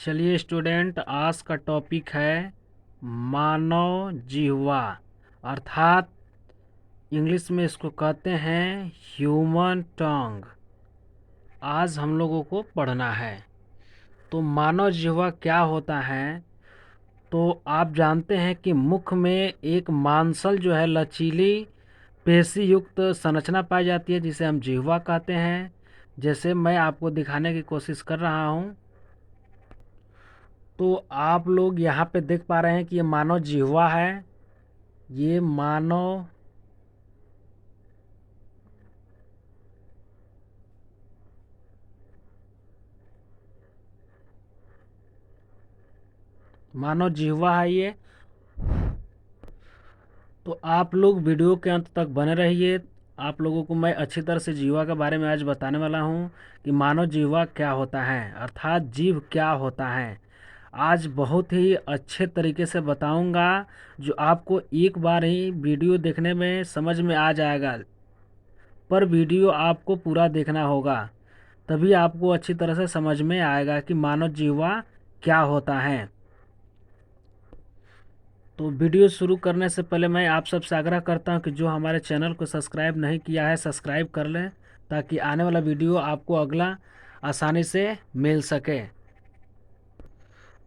चलिए स्टूडेंट, आज का टॉपिक है मानव जिह्वा, अर्थात इंग्लिश में इसको कहते हैं ह्यूमन टंग। आज हम लोगों को पढ़ना है। तो मानव जिह्वा क्या होता है? तो आप जानते हैं कि मुख में एक मांसल जो है लचीली पेशी युक्त संरचना पाई जाती है, जिसे हम जिह्वा कहते हैं। जैसे मैं आपको दिखाने की कोशिश कर रहा हूँ, तो आप लोग यहाँ पे देख पा रहे हैं कि ये मानव जिह्वा है। ये मानव जिह्वा है ये। तो आप लोग वीडियो के अंत तक बने रहिए। आप लोगों को मैं अच्छी तरह से जिह्वा के बारे में आज बताने वाला हूँ कि मानव जिह्वा क्या होता है, अर्थात जीभ क्या होता है। आज बहुत ही अच्छे तरीके से बताऊंगा, जो आपको एक बार ही वीडियो देखने में समझ में आ जाएगा। पर वीडियो आपको पूरा देखना होगा, तभी आपको अच्छी तरह से समझ में आएगा कि मानव जिह्वा क्या होता है। तो वीडियो शुरू करने से पहले मैं आप सबसे आग्रह करता हूं कि जो हमारे चैनल को सब्सक्राइब नहीं किया है, सब्सक्राइब कर लें, ताकि आने वाला वीडियो आपको अगला आसानी से मिल सके।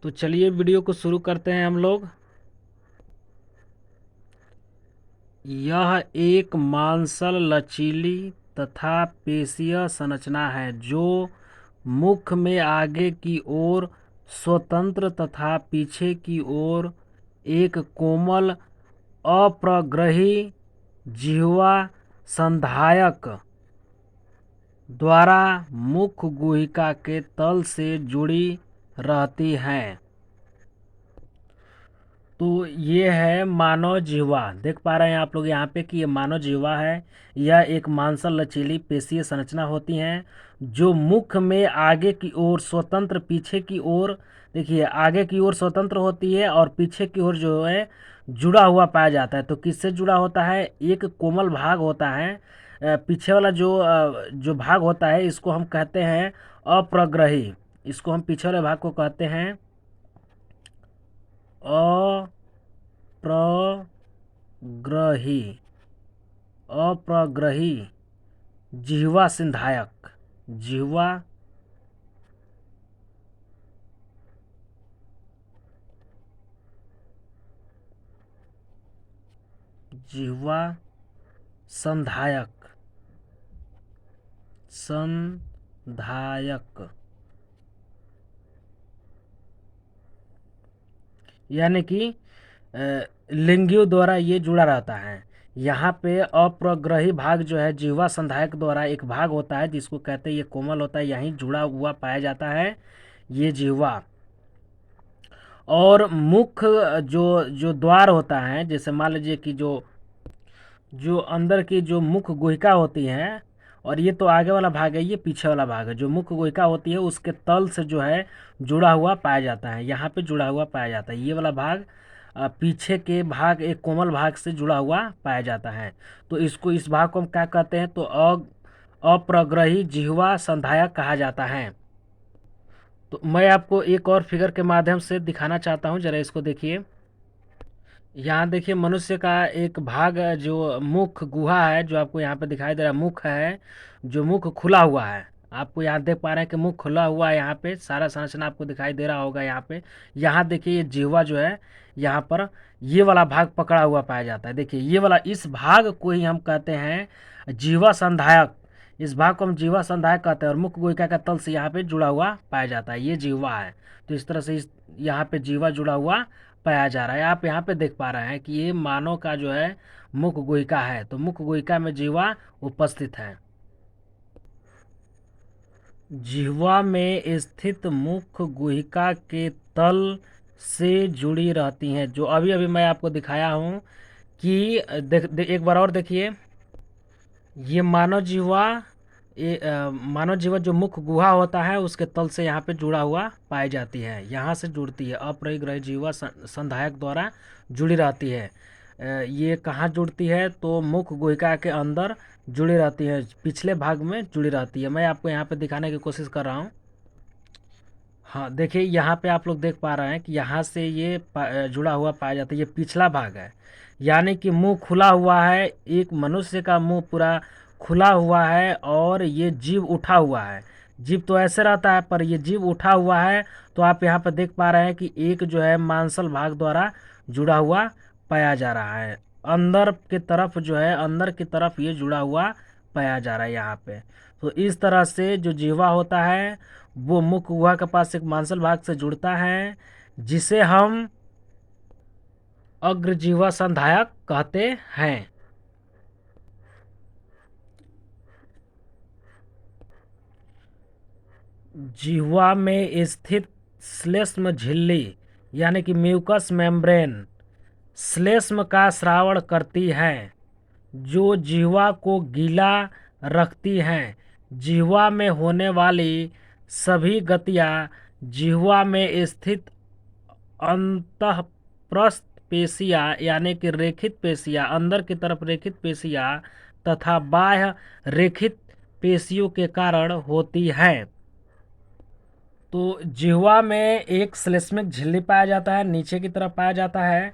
तो चलिए वीडियो को शुरू करते हैं हम लोग। यह एक मांसल लचीली तथा पेशीय संरचना है जो मुख में आगे की ओर स्वतंत्र तथा पीछे की ओर एक कोमल अप्रग्रही जिह्वा संधायक द्वारा मुख गुहिका के तल से जुड़ी रहती हैं। तो ये है मानव जिह्वा। देख पा रहे हैं आप लोग यहाँ पे कि ये मानव जिह्वा है। यह एक मांसल लचीली पेशीय संरचना होती हैं जो मुख में आगे की ओर स्वतंत्र, पीछे की ओर, देखिए आगे की ओर स्वतंत्र होती है और पीछे की ओर जो है जुड़ा हुआ पाया जाता है। तो किससे जुड़ा होता है? एक कोमल भाग होता है। पीछे वाला जो भाग होता है, इसको हम कहते हैं अप्रग्रही। इसको हम पीछे वाले भाग को कहते हैं अप्रग्रही। अप्रग्रही जिह्वा संधायक। जिह्वा जिह्वा संधायक। संधायक यानी कि लिंगियों द्वारा ये जुड़ा रहता है। यहाँ पे अप्रग्रही भाग जो है जिह्वा संधायक द्वारा एक भाग होता है, जिसको कहते हैं ये कोमल होता है, यहीं जुड़ा हुआ पाया जाता है ये जिह्वा। और मुख जो जो द्वार होता है, जैसे मान लीजिए कि जो जो अंदर की जो मुख गुहिका होती है, और ये तो आगे वाला भाग है, ये पीछे वाला भाग है। जो मुख गुहिका होती है उसके तल से जो है जुड़ा हुआ पाया जाता है, यहाँ पे जुड़ा हुआ पाया जाता है। ये वाला भाग पीछे के भाग एक कोमल भाग से जुड़ा हुआ पाया जाता है। तो इस भाग को हम क्या कहते हैं? तो अप्रग्रही जिह्वा संधायक कहा जाता है। तो मैं आपको एक और फिगर के माध्यम से दिखाना चाहता हूँ, जरा इसको देखिए। यहाँ देखिए मनुष्य का एक भाग जो मुख गुहा है, जो आपको यहाँ पे दिखाई दे रहा है, मुख है जो मुख खुला हुआ है। आपको यहाँ देख पा रहे हैं कि मुख खुला हुआ है, यहाँ पे सारा संरचना आपको दिखाई दे रहा होगा। यहाँ पे यहाँ देखिए ये जिह्वा जो है, यहाँ पर ये वाला भाग पकड़ा हुआ पाया जाता है। देखिए ये वाला, इस भाग को ही हम कहते हैं जिह्वा संधायक। इस भाग को हम जिह्वा संधायक कहते हैं, और मुख गुहिका का तल से यहाँ पे जुड़ा हुआ पाया जाता है, ये जिह्वा है। तो इस तरह से यहाँ पे जिह्वा जुड़ा हुआ पाया जा रहा है। आप यहाँ पे देख पा रहे हैं कि ये मानव का जो है मुख गुहिका है, तो मुख गुहिका में जिह्वा उपस्थित है। जिह्वा में स्थित मुख गुहिका के तल से जुड़ी रहती हैं, जो अभी अभी मैं आपको दिखाया हूँ कि एक बार और देखिए। ये मानव जिह्वा जो मुख गुहा होता है उसके तल से यहाँ पे जुड़ा हुआ पाई जाती है, यहाँ से जुड़ती है। अपरिग्रही जिह्वा संधायक द्वारा जुड़ी रहती है। ये कहाँ जुड़ती है? तो मुख गुहिका के अंदर जुड़ी रहती है, पिछले भाग में जुड़ी रहती है। मैं आपको यहाँ पे दिखाने की कोशिश कर रहा हूँ। हाँ, देखिए यहाँ पे आप लोग देख पा रहे हैं कि यहाँ से ये जुड़ा हुआ पाया जाता है, ये पिछला भाग है। यानी कि मुंह खुला हुआ है, एक मनुष्य का मुंह पूरा खुला हुआ है और ये जीभ उठा हुआ है। जीभ तो ऐसे रहता है, पर ये जीभ उठा हुआ है। तो आप यहाँ पर देख पा रहे हैं कि एक जो है मांसल भाग द्वारा जुड़ा हुआ पाया जा रहा है। अंदर की तरफ जो है, अंदर की तरफ ये जुड़ा हुआ पाया जा रहा है यहाँ पे। तो इस तरह से जो जीवा होता है वो मुख गुहा के पास एक मांसल भाग से जुड़ता है, जिसे हम अग्रजीवा संधायक कहते हैं। जिह्वा में स्थित श्लेष्म झिल्ली यानी कि म्यूकस मेम्ब्रेन श्लेष्म का श्रावण करती है, जो जिह्वा को गीला रखती हैं। जिह्वा में होने वाली सभी गतियाँ जिह्वा में स्थित अंतःप्रस्थ पेशियाँ यानी कि रेखित पेशियाँ, अंदर की तरफ रेखित पेशियाँ तथा बाह्य रेखित पेशियों के कारण होती हैं। तो जिह्वा में एक श्लेष्मिक झिल्ली पाया जाता है, नीचे की तरफ पाया जाता है,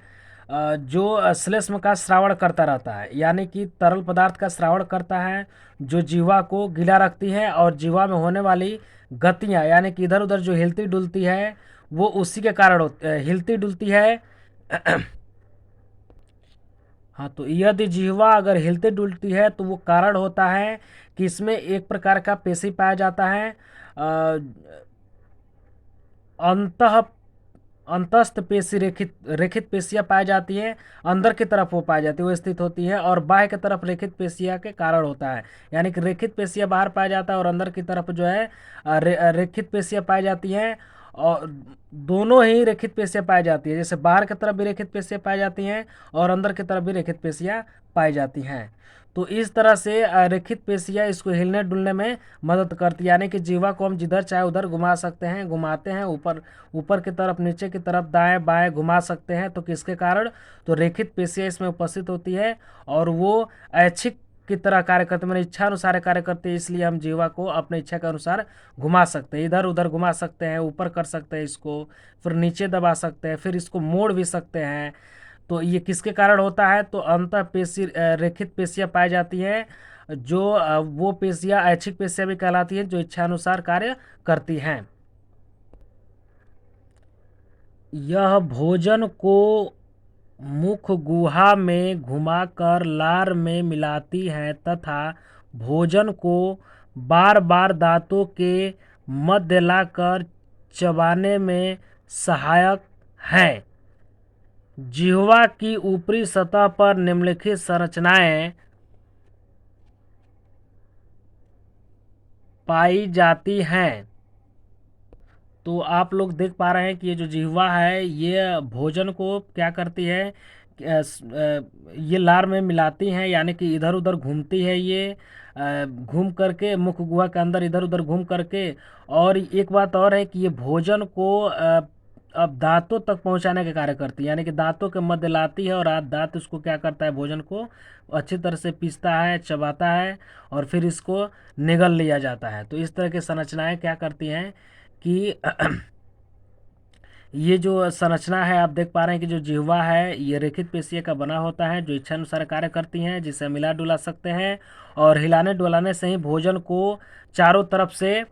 जो श्लेष्म का श्रावण करता रहता है, यानी कि तरल पदार्थ का श्रावण करता है, जो जिह्वा को गीला रखती है। और जिह्वा में होने वाली गतियाँ यानी कि इधर उधर जो हिलती डुलती है वो उसी के कारण हिलती डुलती है। हाँ, तो यदि जिह्वा अगर हिलती डुलती है तो वो कारण होता है कि इसमें एक प्रकार का पेशी पाया जाता है, अंतः अंतस्थ पेशी रेखित रेखित पेशियाँ पाई जाती हैं। अंदर की तरफ वो पाई जाती है, वो स्थित होती है, और बाह्य की तरफ रेखित पेशियाँ के कारण होता है। यानी कि रेखित पेशियाँ बाहर पाया जाता है और अंदर की तरफ जो है रेखित पेशियाँ पाई जाती हैं। और दोनों ही रेखित पेशियाँ पाई जाती है, जैसे बाहर की तरफ भी रेखित पेशियाँ पाई जाती हैं और अंदर की तरफ भी रेखित पेशियाँ पाई जाती हैं। तो इस तरह से रेखित पेशियाँ इसको हिलने डुलने में मदद करती है, यानी कि जीवा को हम जिधर चाहे उधर घुमा सकते हैं, घुमाते हैं, ऊपर ऊपर की तरफ, नीचे की तरफ, दाएं बाएं घुमा सकते हैं। तो किसके कारण? तो रेखित पेशियाँ इसमें उपस्थित होती है और वो ऐच्छिक की तरह कार्य करते, मतलब इच्छा अनुसार कार्य करते हैं। इसलिए हम जीवा को अपने इच्छा के अनुसार घुमा सकते हैं, इधर उधर घुमा सकते हैं, ऊपर कर सकते हैं इसको, फिर नीचे दबा सकते हैं, फिर इसको मोड़ भी सकते हैं। तो ये किसके कारण होता है? तो अंतः पेशी रेखित पेशियाँ पाई जाती हैं, जो वो पेशियाँ ऐच्छिक पेशियाँ भी कहलाती हैं, जो इच्छानुसार कार्य करती हैं। यह भोजन को मुख गुहा में घुमाकर लार में मिलाती हैं तथा भोजन को बार बार दांतों के मध्य लाकर चबाने में सहायक है। जिह्वा की ऊपरी सतह पर निम्नलिखित संरचनाएं पाई जाती हैं। तो आप लोग देख पा रहे हैं कि ये जो जिह्वा है ये भोजन को क्या करती है, ये लार में मिलाती हैं, यानी कि इधर उधर घूमती है, ये घूम करके मुख गुहा के अंदर इधर उधर घूम करके। और एक बात और है कि ये भोजन को अब दांतों तक पहुंचाने का कार्य करती है, यानी कि दांतों के मध्य लाती है और दांत उसको क्या करता है, भोजन को अच्छी तरह से पीसता है, चबाता है और फिर इसको निगल लिया जाता है। तो इस तरह की संरचनाएं क्या करती हैं कि ये जो संरचना है आप देख पा रहे हैं कि जो जिह्वा है ये रेखित पेशियों का बना होता है, जो इच्छा अनुसार कार्य करती हैं, जिसे मिला डुला सकते हैं। और हिलाने डुलाने से ही भोजन को चारों तरफ से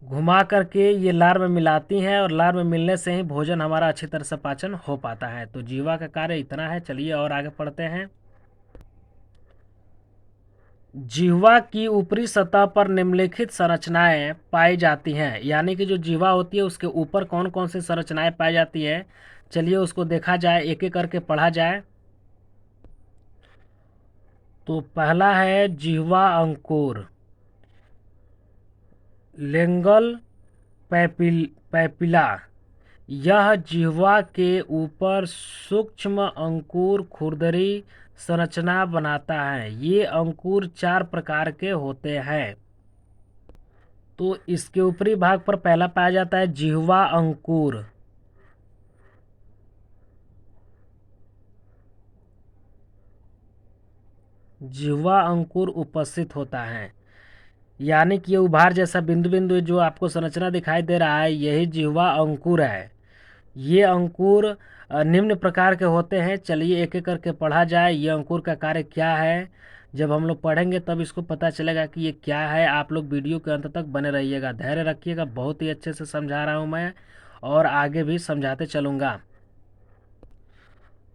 घुमा करके ये लार में मिलाती हैं और लार में मिलने से ही भोजन हमारा अच्छी तरह से पाचन हो पाता है। तो जिह्वा का कार्य इतना है। चलिए और आगे पढ़ते हैं। जिह्वा की ऊपरी सतह पर निम्नलिखित संरचनाएं पाई जाती हैं, यानी कि जो जिह्वा होती है उसके ऊपर कौन कौन सी संरचनाएं पाई जाती है, चलिए उसको देखा जाए, एक एक करके पढ़ा जाए। तो पहला है जिह्वा अंकुर, लिंगल पैपिला। यह जिह्वा के ऊपर सूक्ष्म अंकुर खुरदरी संरचना बनाता है। ये अंकुर चार प्रकार के होते हैं। तो इसके ऊपरी भाग पर पहला पाया जाता है जिह्वा अंकुर। जिह्वा अंकुर उपस्थित होता है। यानी कि ये उभार जैसा बिंदु बिंदु जो आपको संरचना दिखाई दे रहा है, यही जिह्वा अंकुर है। ये अंकुर निम्न प्रकार के होते हैं। चलिए एक एक करके पढ़ा जाए, ये अंकुर का कार्य क्या है। जब हम लोग पढ़ेंगे तब इसको पता चलेगा कि ये क्या है। आप लोग वीडियो के अंत तक बने रहिएगा, धैर्य रखिएगा, बहुत ही अच्छे से समझा रहा हूँ मैं और आगे भी समझाते चलूँगा।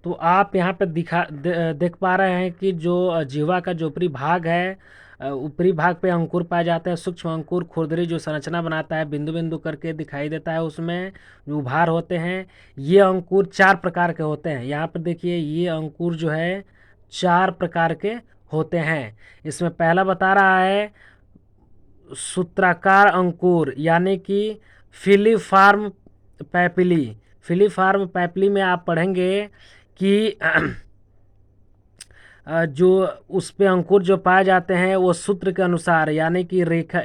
तो आप यहाँ पे देख पा रहे हैं कि जो जिह्वा का जो ऊपरी भाग है, ऊपरी भाग पे अंकुर पाए जाते हैं। सूक्ष्म अंकुर खुरदरी जो संरचना बनाता है, बिंदु बिंदु करके दिखाई देता है, उसमें जो उभार होते हैं। ये अंकुर 4 प्रकार के होते हैं। यहाँ पर देखिए, ये अंकुर जो है 4 प्रकार के होते हैं। इसमें पहला बता रहा है सूत्राकार अंकुर, यानी कि फिलीफार्म पैपिली। फिलीफार्म पैपिली में आप पढ़ेंगे कि जो उस पे अंकुर जो पाए जाते हैं वो सूत्र के अनुसार, यानी कि रेखा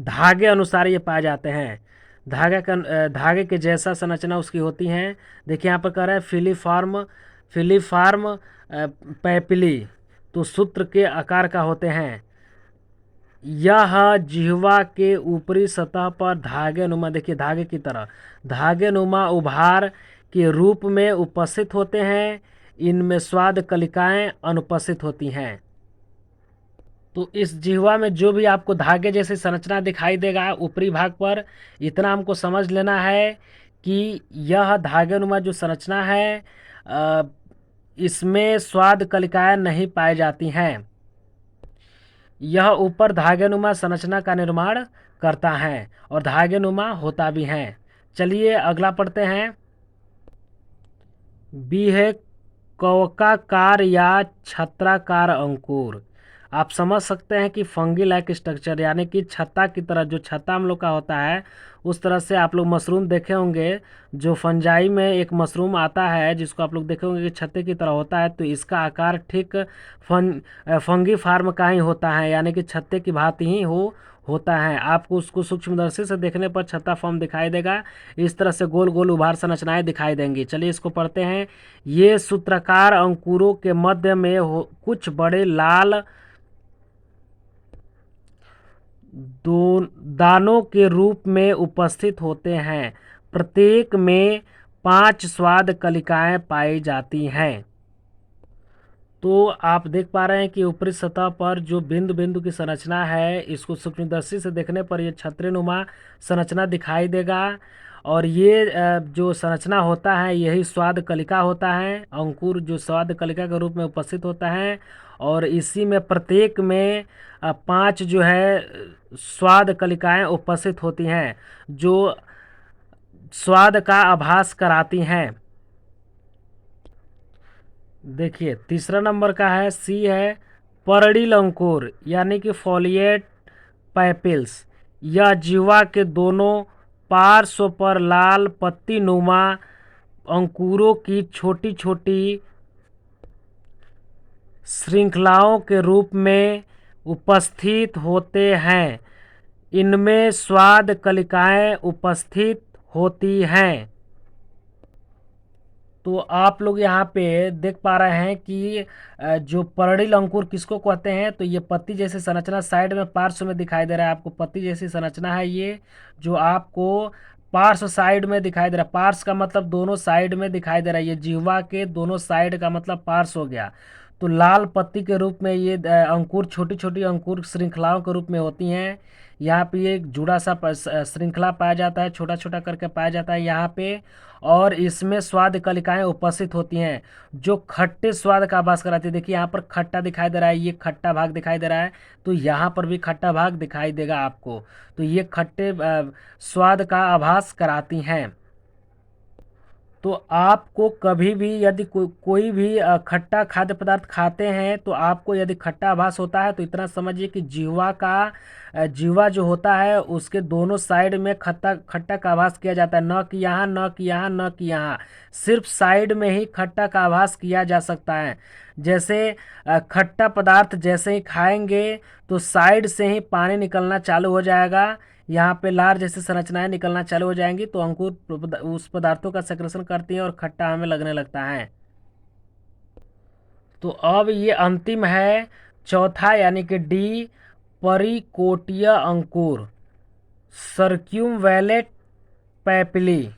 धागे अनुसार ये पाए जाते हैं। धागे के जैसा संरचना उसकी होती है। देखिए यहाँ पर कह रहा है फिलीफार्म पैपिली, तो सूत्र के आकार का होते हैं। यह जिह्वा के ऊपरी सतह पर धागे नुमा, देखिए धागे की तरह धागे नुमा उभार के रूप में उपस्थित होते हैं। इनमें स्वाद कलिकाएं अनुपस्थित होती हैं। तो इस जिह्वा में जो भी आपको धागे जैसी संरचना दिखाई देगा ऊपरी भाग पर, इतना हमको समझ लेना है कि यह धागे नुमा जो संरचना है, इसमें स्वाद कलिकाएं नहीं पाई जाती हैं। यह ऊपर धागेनुमा संरचना का निर्माण करता है और धागेनुमा होता भी है। चलिए अगला पढ़ते हैं। बी है कवकाकार या छत्राकार अंकुर। आप समझ सकते हैं कि फंगी लाइक स्ट्रक्चर, यानी कि छत्ता की तरह, जो छत्ता हम लोग का होता है उस तरह से आप लोग मशरूम देखे होंगे। जो फंजाई में एक मशरूम आता है जिसको आप लोग देखे होंगे कि छत्ते की तरह होता है, तो इसका आकार ठीक फंगी फार्म का ही होता है, यानी कि छत्ते की भांति ही होता है। आपको उसको सूक्ष्मदर्शी से देखने पर छत्ता फॉर्म दिखाई देगा। इस तरह से गोल गोल उभार संरचनाएं दिखाई देंगी। चलिए इसको पढ़ते हैं। ये सूत्राकार अंकुरों के मध्य में कुछ बड़े लाल दानों के रूप में उपस्थित होते हैं। प्रत्येक में 5 स्वाद कलिकाएं पाई जाती हैं। तो आप देख पा रहे हैं कि ऊपरी सतह पर जो बिंदु बिंदु की संरचना है, इसको सूक्ष्मदर्शी से देखने पर ये छत्रीनुमा संरचना दिखाई देगा। और ये जो संरचना होता है यही स्वाद कलिका होता है। अंकुर जो स्वाद कलिका के रूप में उपस्थित होता है और इसी में प्रत्येक में 5 जो है स्वाद कलिकाएं उपस्थित होती हैं, जो स्वाद का आभास कराती हैं। देखिए तीसरा नंबर का है, सी है पर्णिल अंकुर, यानी कि फोलिएट पैपिल्स। यह जिह्वा के दोनों पार्श्व पर लाल पत्ती नुमा अंकुरों की छोटी छोटी श्रृंखलाओं के रूप में उपस्थित होते हैं। इनमें स्वाद कलिकाएं उपस्थित होती हैं। तो आप लोग यहाँ पे देख पा रहे हैं कि जो पर्णिल अंकुर किसको कहते हैं, तो ये पत्ती जैसी संरचना साइड में पार्श्व में दिखाई दे रहा है आपको। पत्ती जैसी संरचना है ये, जो आपको पार्श्व साइड में दिखाई दे रहा है। पार्श्व का मतलब दोनों साइड में दिखाई दे रहा है। ये जिह्वा के दोनों साइड का मतलब पार्श्व हो गया। तो लाल पत्ती के रूप में ये अंकुर छोटी छोटी अंकुर श्रृंखलाओं के रूप में होती हैं। यहाँ पे एक जुड़ा सा श्रृंखला पाया जाता है, छोटा छोटा करके पाया जाता है यहाँ पे। और इसमें स्वाद कलिकाएं उपस्थित होती हैं जो खट्टे स्वाद का आभास कराती है। देखिए यहाँ पर खट्टा दिखाई दे रहा है, ये खट्टा भाग दिखाई दे रहा है, तो यहाँ पर भी खट्टा भाग दिखाई देगा आपको। तो ये खट्टे स्वाद का आभास कराती हैं। तो आपको कभी भी यदि कोई भी खट्टा खाद्य पदार्थ खाते हैं तो आपको यदि खट्टा आभास होता है, तो इतना समझिए कि जीवा जो होता है उसके दोनों साइड में खट्टा खट्टा का आभास किया जाता है। न कि यहाँ, न कि यहाँ, न कि यहाँ, सिर्फ साइड में ही खट्टा का आभास किया जा सकता है। जैसे खट्टा पदार्थ जैसे ही खाएंगे तो साइड से ही पानी निकलना चालू हो जाएगा, यहाँ पे लार जैसी संरचनाएं निकलना चालू हो जाएंगी, तो अंकुर उस पदार्थों का सेक्रेशन करती है और खट्टा हमें लगने लगता है। तो अब ये अंतिम है, चौथा, यानी कि डी अपरिकोटीय अंकुर सर्क्यूमवैलेट पैपिली,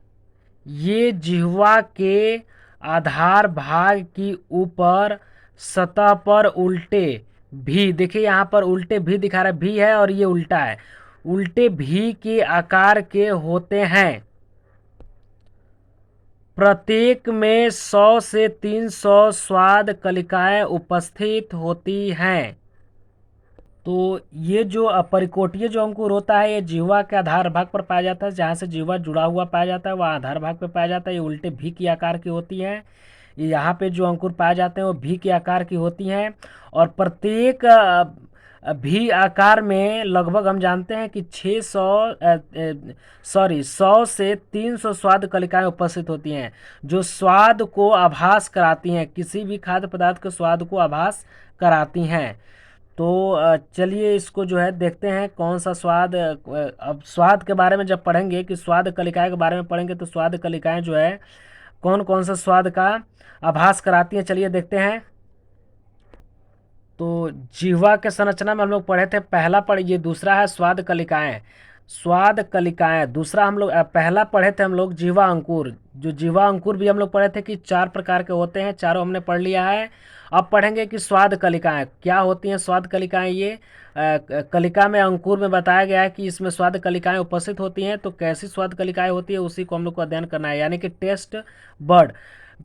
ये जिह्वा के आधार भाग की ऊपर सतह पर उल्टे भी, देखिए यहाँ पर उल्टे भी दिखा रहा है, भी है और ये उल्टा है, उल्टे भी के आकार के होते हैं। प्रत्येक में 100 से 300 स्वाद कलिकाएं उपस्थित होती हैं। तो ये जो अपरिकोटीय जो अंकुर होता है, ये जिह्वा के आधार भाग पर पाया जाता है, जहाँ से जिह्वा जुड़ा हुआ पाया जाता है वह आधार भाग पर पाया जाता है। ये उल्टे भी के आकार की होती हैं। ये यहाँ पे जो अंकुर पाए जाते हैं वो भी के आकार की होती हैं। और प्रत्येक भी आकार में लगभग हम जानते हैं कि 100 से 300 स्वाद कलिकाएं उपस्थित होती हैं, जो स्वाद को आभास कराती हैं, किसी भी खाद्य पदार्थ के स्वाद को आभास कराती हैं। तो चलिए इसको जो है देखते हैं कौन सा स्वाद। अब स्वाद के बारे में जब पढ़ेंगे कि स्वाद कलिकाएं के बारे में पढ़ेंगे तो स्वाद कलिकाएं जो है कौन कौन सा स्वाद का आभास कराती हैं, चलिए देखते हैं। तो जिह्वा के संरचना में हम लोग पढ़े थे, पहला ये दूसरा है स्वाद कलिकाएं। स्वाद कलिकाएं दूसरा हम लोग पहला पढ़े थे हम लोग जिह्वा अंकुर। जो जिह्वा अंकुर भी हम लोग पढ़े थे कि 4 प्रकार के होते हैं, चारों हमने पढ़ लिया है। अब पढ़ेंगे कि स्वाद कलिकाएं क्या होती हैं। स्वाद कलिकाएं ये कलिका में अंकुर में बताया गया है कि इसमें स्वाद कलिकाएं उपस्थित होती हैं। तो कैसी स्वाद कलिकाएं होती है उसी को हम लोग को अध्ययन करना है, यानी कि टेस्ट बर्ड।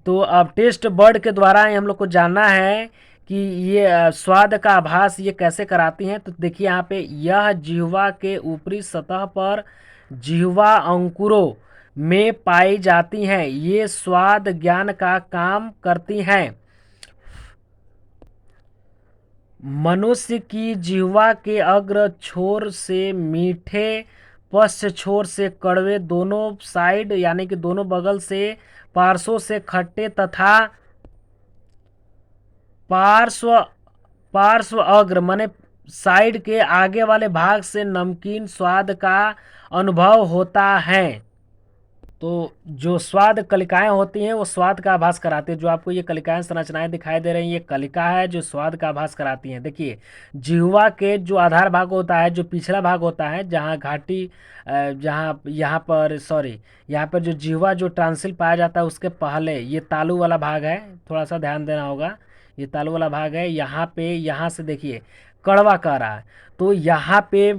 तो अब टेस्ट बर्ड के द्वारा ही हम लोग को जानना है कि ये स्वाद का आभास ये कैसे कराती हैं। तो देखिए यहाँ पे, यह जिह्वा के ऊपरी सतह पर जिह्वा अंकुरों में पाई जाती हैं। ये स्वाद ज्ञान का काम करती हैं। मनुष्य की जिह्वा के अग्र छोर से मीठे, पश्च छोर से कड़वे, दोनों साइड यानी कि दोनों बगल से पार्श्वों से खट्टे तथा पार्श्व अग्र माने साइड के आगे वाले भाग से नमकीन स्वाद का अनुभव होता है। तो जो स्वाद कलिकाएं होती हैं वो स्वाद का आभास कराती है। जो आपको ये कलिकाएं संरचनाएं दिखाई दे रही हैं, ये कलिका है जो स्वाद का आभास कराती हैं। देखिए जिह्वा के जो आधार भाग होता है, जो पिछला भाग होता है, जहाँ घाटी यहाँ पर जो जिह्वा जो ट्रांसिल पाया जाता है उसके पहले ये तालू वाला भाग है, थोड़ा सा ध्यान देना होगा। ये तालू वाला भाग है, यहाँ से देखिए कड़वा कह रहा है। तो यहाँ पे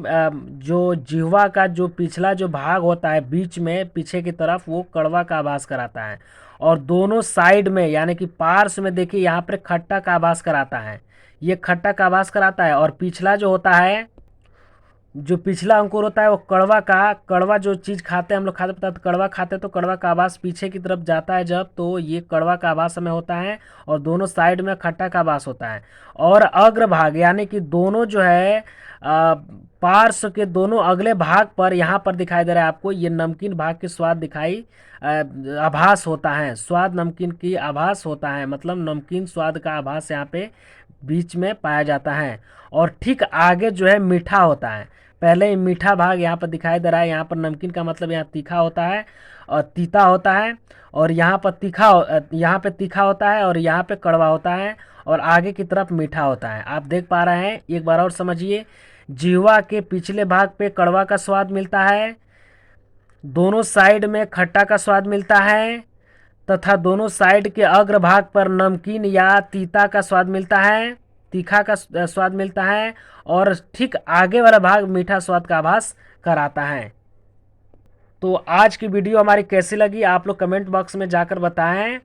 जो जिह्वा का जो पिछला जो भाग होता है बीच में पीछे की तरफ, वो कड़वा का आभास कराता है। और दोनों साइड में यानी कि पार्श्व में देखिए यहाँ पर खट्टा का आभास कराता है, ये खट्टा का आभास कराता है। और पिछला जो होता है, जो पिछला अंकुर होता है वो कड़वा जो चीज़ खाते हैं हम लोग, खाद्य पदार्थ कड़वा खाते हैं, तो कड़वा का आभास पीछे की तरफ जाता है जब, तो ये कड़वा का आभास हमें होता है। और दोनों साइड में खट्टा का आभास होता है। और अग्रभाग यानी कि दोनों जो है पार्श्व के दोनों अगले भाग पर यहाँ पर दिखाई दे रहा है आपको, ये नमकीन भाग के स्वाद दिखाई आभास होता है। स्वाद नमकीन की आभास होता है, मतलब नमकीन स्वाद का आभास यहाँ पे बीच में पाया जाता है। और ठीक आगे जो है मीठा होता है। पहले ही मीठा भाग यहाँ पर दिखाई दे रहा है, यहाँ पर नमकीन का मतलब यहाँ तीखा होता है और तीता होता है। और यहाँ पे तीखा होता है और यहाँ पे कड़वा होता है और आगे की तरफ मीठा होता है। आप देख पा रहे हैं, एक बार और समझिए। जिह्वा के पिछले भाग पे कड़वा का स्वाद मिलता है, दोनों साइड में खट्टा का स्वाद मिलता है, तथा दोनों साइड के अग्र भाग पर नमकीन या तीता का स्वाद मिलता है, तीखा का स्वाद मिलता है। और ठीक आगे वाला भाग मीठा स्वाद का आभास कराता है। तो आज की वीडियो हमारी कैसी लगी आप लोग कमेंट बॉक्स में जाकर बताएं।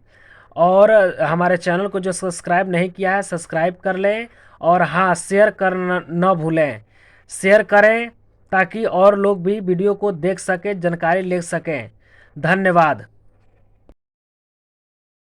और हमारे चैनल को जो सब्सक्राइब नहीं किया है सब्सक्राइब कर लें। और हाँ, शेयर करना न भूलें, शेयर करें ताकि और लोग भी वीडियो को देख सकें, जानकारी ले सकें। धन्यवाद।